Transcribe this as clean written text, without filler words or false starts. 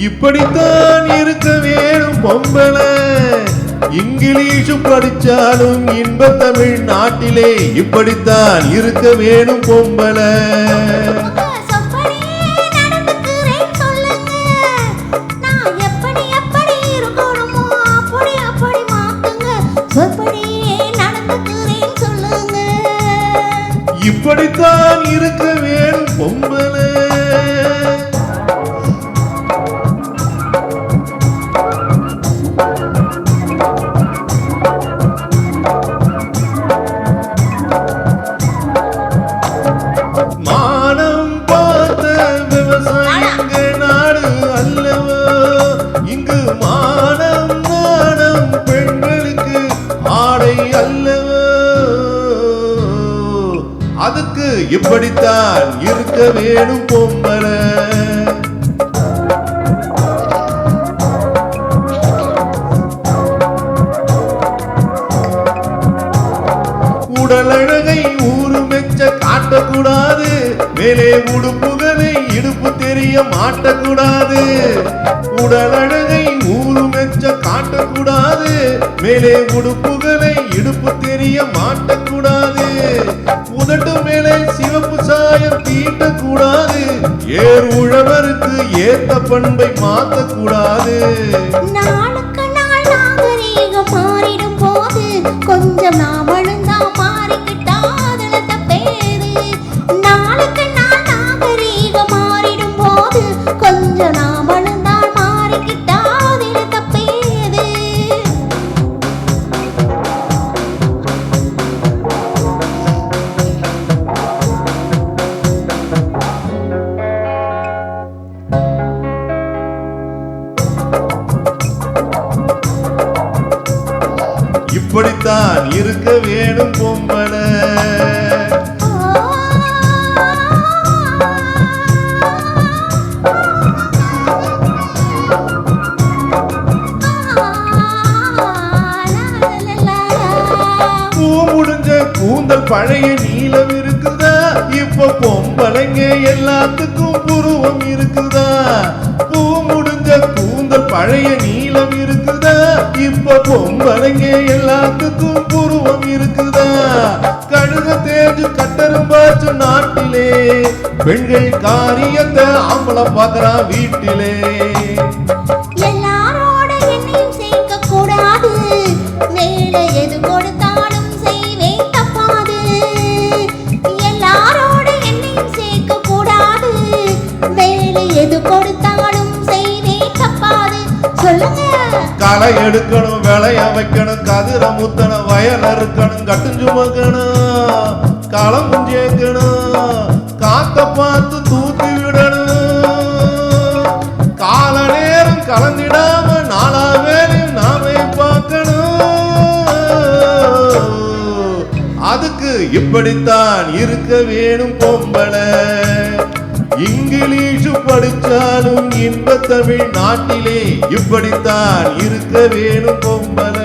இப்படித்தான் இருக்க வேணும் பொம்பளை. இங்கிலீஷ் படிச்சாலும் இன்ப தமிழ் நாட்டிலே இப்படித்தான் இருக்க வேணும் பொம்பளை. இப்படித்தான் இருக்க வேணும் பொம்பளை. மானம் பார்த்த விவசாயிங்க நாடு அல்லவோ, இங்கு மானம் நாணம் பெண்களுக்கு ஆடை அல்லவோ. அதுக்கு இப்படித்தான் இருக்க வேணும் பொம்பளை. உடல் அழகை ஊரு மெச்ச காட்டக்கூடாது, மேலே உடுப்புகளை இடுப்பு தெரிய மாட்டக்கூடாது. உடல் அழகை ஊரு மெச்ச காட்டக்கூடாது, மேலே உடுப்புகளை இடுப்பு தெரிய மாட்டக்கூடாது. உதட்டு மேலே சிவப்பு சாயம் தீட்டக்கூடாது, ஏர் உழவருக்கு ஏத்த பண்பை மாற்றக்கூடாது. நாளுக்கு நாள் நாகரீகம் மாறிடும் போது கொஞ்சம் நாம் அழுந்தா மாறிக்கிட்டாதுல தப்பேது. நாளுக்கு நாள் நாகரீகம் மாறிடும் போது கொஞ்சம் நாம் அழுந்தால் மாறிக்கிட்டாதுல தப்பேது. இப்படித்தான் இருக்க வேணும் பொம்பளை. பூ முடிஞ்ச கூந்தல் பழைய நீளம் இருக்குதா, இப்ப பொம்பளைங்க எல்லாத்துக்கும் புருவம் இருக்குதா. பூ முடிஞ்ச கூந்தல் பழைய நீளம் இருக்குதா, இப்ப பொம்பளைங்க எல்லாத்துக்கும் புருவம் இருக்குதா. கழுத தேஞ்சு கட்டரும்பாச்சு நாட்டிலே, பெண்கள் காரியத்தை ஆம்பளை பார்க்கறா வீட்டிலே. எல்லாரோட என்னையும் சேர்க்க கூடாது, மேலே எது கொடுத்தாலும் செய்வேன் தப்பாது. எல்லாரோட என்னையும் சேர்க்க கூடாது, மேலே எது கொடுத்தாலும் செய்வேன் தப்பாது. சொல்லுங்க. களை எடுக்கணும், விளைய வைக்கணும், கதிர முத்தணும், வயல் அறுக்கணும், கட்டுஞ்சு மக்கணும், களம் சேர்க்கணும், காத்த பார்த்து தூத்தி விடணும். கால நேரம் கலந்திடாம நாளா வேலையும் நாமே பார்க்கணும். அதுக்கு இப்படித்தான் இருக்க வேணும் பொம்பளை. இங்கிலீஷ் படிச்சாலும் இன்ப தமிழ் நாட்டிலே இப்படித்தான் இருக்க வேணும் பொம்பளை.